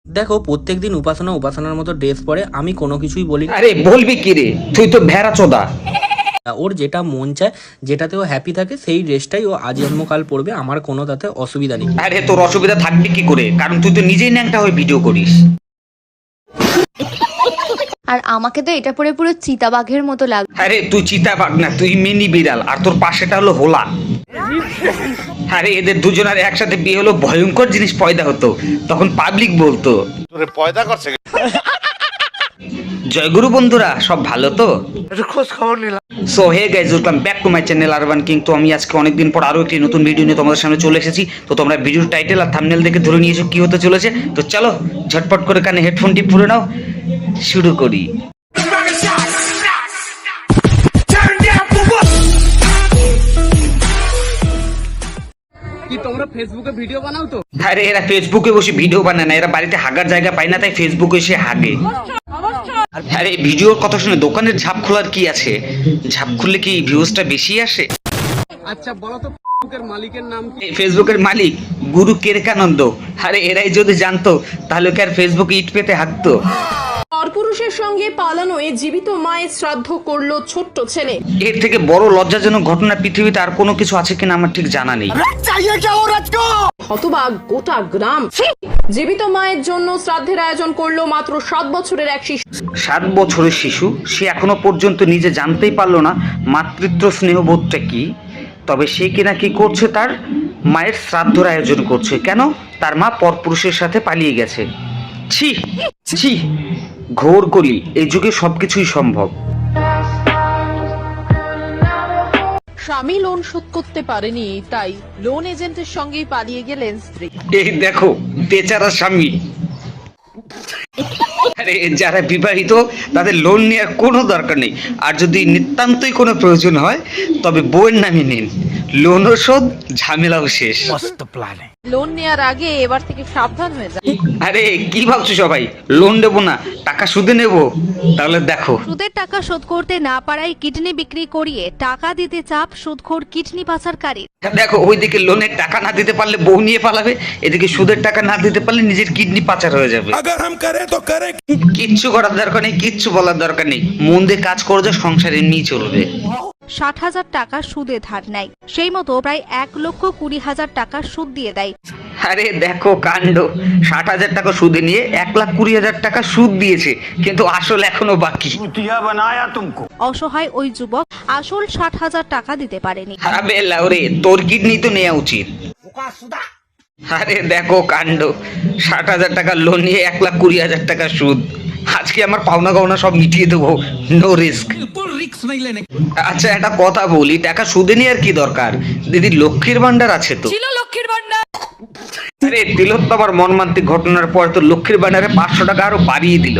দেখো প্রত্যেকদিন উপাসনার মতো ড্রেস পরে আমি কোনো কিছুই বলি না। আরে বলবি কি রে, তুই তো ভেড়া চোদা। ওর যেটা মন চায়, যেটাতে ও হ্যাপি থাকে সেই ড্রেসটাই ও আজন্মকাল পরবে, আমার কোনো তাতে অসুবিধা নেই। আরে তোর অসুবিধা থাকবে কি করে, কারণ তুই তো নিজেই ন্যাংটা হয়ে ভিডিও করিস। আর আমাকে তো এটা পরে পুরো চিতাবাঘের মতো লাগবে। আরে তুই চিতাবাঘ না, তুই মিনি বিড়াল, আর তোর পাশেটা হলো হোলা। আরে এদের দুজনের একসাথে বিয়ে হলো ভয়ঙ্কর জিনিস পয়দা হতো, তখন পাবলিক বলতো তোরে পয়দা করছে। জয়গুরু বন্ধুরা, সব ভালো তো? খোঁজ খবর নিলাম। So hey guys, welcome back to my channel urban king. তো আমি আজকে অনেকদিন পর আরো একটি নতুন ভিডিও নিয়ে তোমাদের সামনে চলে এসেছি। তো তোমরা ভিডিওর টাইটেল আর থাম্বনেল দেখে ধরে নিয়েছো কি হতে চলেছে। তো চলো ঝটপট করে কানে হেডফোনটি পুরে নাও, শুরু করি। কি তোমরা ফেসবুকে ভিডিও বানাও তো? আরে এরা ফেসবুকে বসে ভিডিও বানায় না, এরা বাড়িতে হাগার জায়গা পায় না, তাই ফেসবুকে এসে হাগে। আরে ভিডিওর কথা শুনে দোকানের ঝাপ খোলার কি আছে? ঝাপ খুললে কি ভিউজটা বেশি আসে? আচ্ছা বলো তো ফেসবুকের মালিকের নাম কি? এই ফেসবুকের মালিক গুরু কেরকানন্দ। আরে এরাই যদি জানতো তাহলে কি আর ফেসবুকে ইট পেতে হাঁকতো? পরপুরুষের সঙ্গে পালানোয় জীবিত মায়ের শ্রাদ্ধ করলো ছোট্ট ছেলে। এর থেকে বড় লজ্জাজনক ঘটনা পৃথিবীতে আর কোনো কিছু আছে কিনা আমার ঠিক জানা নেই। হতবাক গোটা গ্রাম। জীবিত মায়ের জন্য শ্রাদ্ধের আয়োজন করলো মাত্র 7 বছরের এক শিশু। 7 বছরের শিশু, সে এখনো পর্যন্ত নিজে জানতেই পারলো না মাতৃত্ব স্নেহবোধটা কি। তবে সে কিনা কি করছে, তার মায়ের শ্রাদ্ধের আয়োজন করছে। কেন? তার মা পরপুরুষের সাথে পালিয়ে গেছে। ছি ছি, ঘোর কলি, এই যুগে সবকিছুই সম্ভব। স্বামী লোন শোধ করতে পারেনি, তাই লোন এজেন্টের সঙ্গেই পালিয়ে গেলেন স্ত্রী। এই দেখো বেচারা স্বামী। আরে যারা বিবাহিত তাদের লোন নেওয়ার কোনো দরকার নেই, আর যদি নিতান্তই কোনো প্রয়োজন হয় তবে বউয়ের নামে নিন, লোনও শোধ, ঝামেলাও শেষ। লোন নেয়ার আগে এবার থেকে সাবধান হয়ে যায়। আরে কি ভাবছো সবাই, লোন নেবো না, টাকা সুদে নেব? তাহলে দেখো। সুদের টাকা শোধ করতে না পারায় কিডনি বিক্রি করিয়ে টাকা দিতে চাপ সুদখোর কিডনি পাচারকারী। দেখো ওইদিকে লোনের টাকা না দিতে পারলে বউ নিয়ে পালাবে, এদিকে সুদের টাকা না দিতে পারলে নিজের কিডনি পাচার হয়ে যাবে। কিচ্ছু করার দরকার নেই, কিচ্ছু বলার দরকার নেই, মন দিয়ে কাজ করে যে সংসার এমনিই চলবে। 60,000 টাকা সুদে ধার নেয়, সেই মতো প্রায় 1,20,000 টাকা সুদ দিয়ে দেয়। আরে দেখো কাণ্ড, 60,000 টাকা সুদে নিয়ে 1,20,000 টাকা সুদ দিয়েছে, কিন্তু আসল এখনো বাকি। অসহায় ওই যুবক আসল 60,000 টাকা দিতে পারেনি। আবে লাউরে, তোর কিডনি তো নেওয়া উচিত। আরে দেখো কাণ্ড, 60,000 টাকা লোন নিয়ে 1,20,000 টাকা সুদ। আজকে আমার পাওনা গহনা সব মিটিয়ে দেবো, নো রিস্ক। আচ্ছা একটা কথা বলি, টাকা সুদে নিয়ে আর কি দরকার? দিদি লক্ষ্মীর ভান্ডার আছে তো। আরে তিলোত্তমার মর্মান্তিক ঘটনার পর তো লক্ষ্মীর ভান্ডারে 500 টাকা আরো বাড়িয়ে দিল।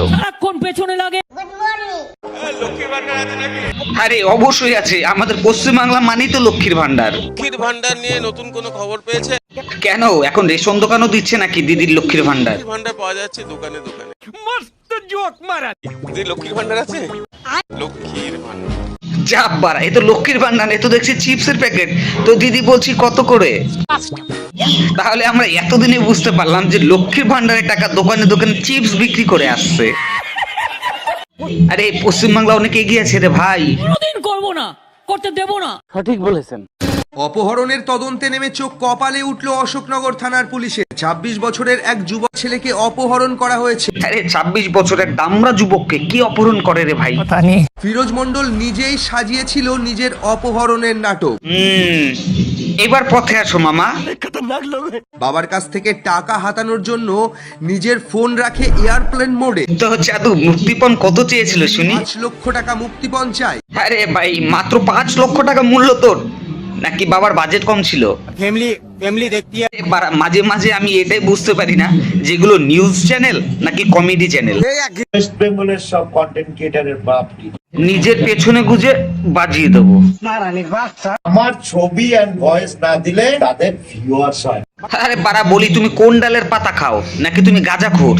আরে অবশ্যই আছে, আমাদের পশ্চিমবাংলা মানেই তো লক্ষ্মীর ভান্ডার। লক্ষ্মীর ভান্ডার নিয়ে নতুন কোনো খবর পেয়েছে? কেন, এখন রেশন দোকানও দিচ্ছে নাকি দিদির লক্ষ্মীর ভান্ডার? লক্ষ্মীর ভান্ডার পাওয়া যাচ্ছে দোকানে দোকানে। মস্ত জোক মারা। দিদির লক্ষ্মীর ভান্ডার আছে? লক্ষ্মীর ভান্ডার যা বাড়া, এ তো লক্ষ্মীর ভান্ডার, এ তো দেখছি চিপসের প্যাকেট। তো দিদি বলছি কত করে? তাহলে আমরা এতদিনে বুঝতে পারলাম যে লক্ষ্মীর ভান্ডারের টাকা দোকানে দোকানে চিপস বিক্রি করে আসছে। আরে পশ্চিমবাংলা অনেক এগিয়ে আছে রে ভাই। কোনোদিন করবো না, করতে দেবো না। অপহরণের তদন্তে নেমে চোখ কপালে উঠল অশোকনগর থানার পুলিশের। 26 বছরের এক যুবক ছেলেকে অপহরণ করা হয়েছে। আরে 26 বছরের দামড়া যুবককে কি অপহরণ করে রে ভাই? ফিরোজ মণ্ডল নিজেই সাজিয়েছিল নিজের অপহরণের নাটক। এবার পথে আসো মামা। বাবার কাছ থেকে টাকা হাতানোর জন্য নিজের ফোন রাখে এয়ারপ্লেন মোডে। তো চাদু মুক্তিপণ কত চেয়েছিল শুনি? 5 লক্ষ টাকা মুক্তিপণ চাই। আরে ভাই মাত্র 5 লক্ষ টাকা মূল্য তোর, নাকি বাবার বাজেট কম ছিল? ফ্যামিলি দেখতে মাঝে মাঝে আমি এটাই বুঝতে পারি না, যেগুলো নিউজ চ্যানেল নাকি কমেডি চ্যানেল। ওয়েস্ট বেঙ্গলের সব কন্টেন্ট ক্রিয়েটারের বাপ। নিজের পেছনে গুজে বাজিয়ে দেবো। আমার ছবি এন্ড ভয়েস না দিলে তাদের ভিউয়ার্স হয়। আরে বাড়া বলি, তুমি কোন ডালের পাতা খাও, নাকি তুমি গাঁজাখোর?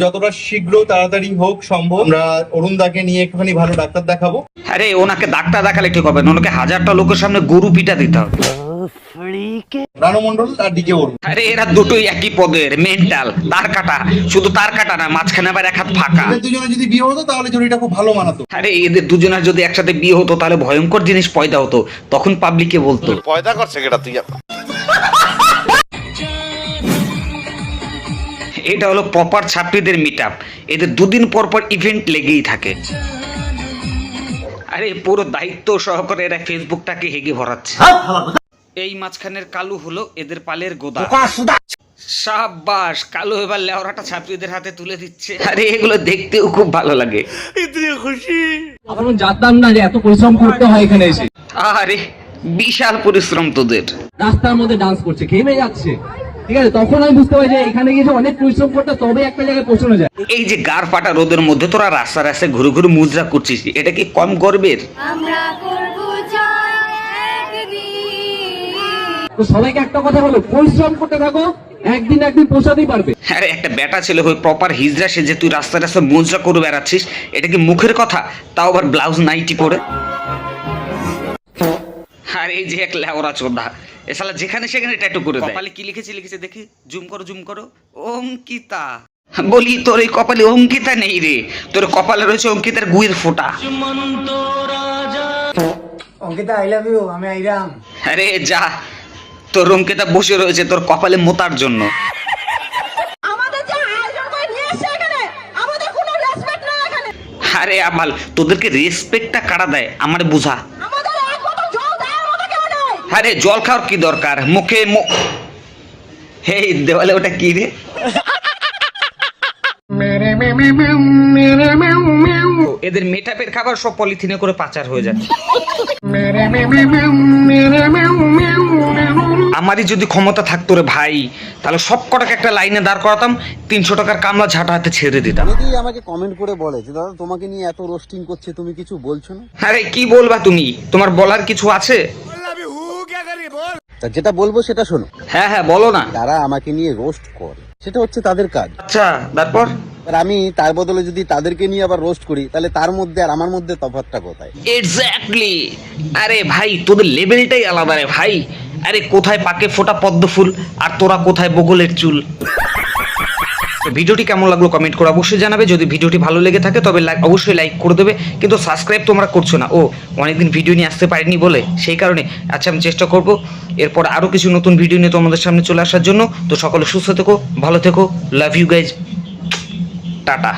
যতটা শীঘ্র তাড়াতাড়ি হোক সম্ভব আমরা অরুণদাকে নিয়ে একটুখানি ভালো ডাক্তার দেখাবো। আরে ওনাকে ডাক্তার দেখালে ঠিক হবে না, ওনাকে 1000টা লোকের সামনে গরু পিটা দিতে হবে। রানু মণ্ডল আর ডিকে অরুণ। আরে এরা দুটোই একই পদের, মেন্টাল। তার কাটা, শুধু তার কাটা না, মাঝখানে আবার এক হাত ফাঁকা। এদের দুজনে যদি বিয়ে হতো তাহলে জুড়িটা খুব ভালো মানাতো। আরে এদের দুজনের যদি একসাথে বিয়ে হতো তাহলে ভয়ঙ্কর জিনিস পয়দা হতো, তখন পাবলিকে বলতো। পয়দা করছে কেটা তুই? এটা হলো প্রপার ছাত্রীদের মিট আপ। এদের দুদিন পর পর ইভেন্ট লেগেই থাকে। আরে পুরো দায়িত্ব সহকারে এরা ফেসবুকটাকে হেগে ভরাচ্ছে। এই মাঝখানের কালু হলো এদের পালের গোদা। সাবাস, কালু এবার লেওরাটা ছাত্রীদের হাতে তুলে দিচ্ছে। আরে এগুলো দেখতেও খুব ভালো লাগে। জানতাম না যে এত পরিশ্রম করতে হয় এখানে এসে। আরে বিশাল পরিশ্রম তোদের। রাস্তার মধ্যে ডান্স করছে, ঘেমে যাচ্ছে, ঠিক আছে, তখন আমি বুঝতে পারি যে এখানে গিয়ে অনেক পরিশ্রম করতে তবে একটা জায়গায় পৌঁছানো যায়। এই যে গার ফাটা রোদের মধ্যে তোরা রাস্তায় রাস্তায় ঘুরে ঘুরে মুজরা করছিস, এটা কি কম গর্বের? তো সবাইকে একটা কথা বলো, পরিশ্রম করতে থাকো, একদিন একদিন পৌঁছাতেই পারবে। আরে একটা বেটা ছেলে হয়ে প্রপার হিজড়া সেজে তুই রাস্তায় রাস্তায় মুজরা করে বেড়াচ্ছিস, এটা কি মুখের কথা? তাও আবার ব্লাউজ নাইটি পরে। আর এই যে এক লেওরা চোদা, এ শালা যেখানে সেখানে ট্যাটু করে দেয়। কপালে কি লিখেছে দেখি, জুম করো। অঙ্কিতা। বলি তোর এই কপালে অঙ্কিতা নেই রে, তোর কপালে রয়েছে অঙ্কিতার গুয়ের ফোঁটা। অঙ্কিতা আই লাভ ইউ, আমি আইরাম। আরে যা, তোর অঙ্কিতা বসে রয়েছে তোর কপালে মোতার জন্য। আরে আবাল, তোদেরকে রেসপেক্টটা কারা দেয় আমার বুঝা। আরে জল খাওয়ার কি দরকার, মুখে হে দেওয়ালে ওটা কি রে? এদের মেটাপের খাবার সব পলিথিনে করে পাচার হয়ে যায়। আমারই যদি ক্ষমতা থাকতো রে ভাই, তাহলে সব কটাকে একটা লাইনে দাঁড় করাতাম, 300 টাকার কামলা ঝাঁটা হাতে ছেড়ে দিতাম। অনেকেই আমাকে কমেন্ট করে বলে যে দাদা তোমাকে নিয়ে এত রোস্টিং করছে, তুমি কিছু বলছো না। আরে কি বলবা তুমি, তোমার বলার কিছু আছে? তা যেটা বলবো সেটা শোনো। হ্যাঁ বলো না। যারা আমাকে নিয়ে রোস্ট করে সেটা হচ্ছে তাদের কাজ। আচ্ছা তারপর? আর আমি তার বদলে যদি তাদেরকে নিয়ে আবার রোস্ট করি, তাহলে তার মধ্যে আর আমার মধ্যে তফাৎটা কোথায়? এক্স্যাক্টলি। আরে ভাই তোদের লেভেলটাই আলাদা রে ভাই। আরে কোথায় পাকে ফোটা পদ্ম ফুল আর তোরা কোথায় বগলের চুল। ভিডিওটি কেমন লাগলো কমেন্ট করে অবশ্যই জানাবে। যদি ভিডিওটি ভালো লেগে থাকে তবে অবশ্যই লাইক করে দেবে, কিন্তু সাবস্ক্রাইব তোমরা করছো না। অনেকদিন ভিডিও নিয়ে আসতে পারিনি বলে সেই কারণে। আচ্ছা আমি চেষ্টা করব এরপর আরও কিছু নতুন ভিডিও নিয়ে তোমাদের সামনে চলে আসার জন্য। তো সকলে সুস্থ থেকো, ভালো থেকো, লাভ ইউ গাইজ, টাটা।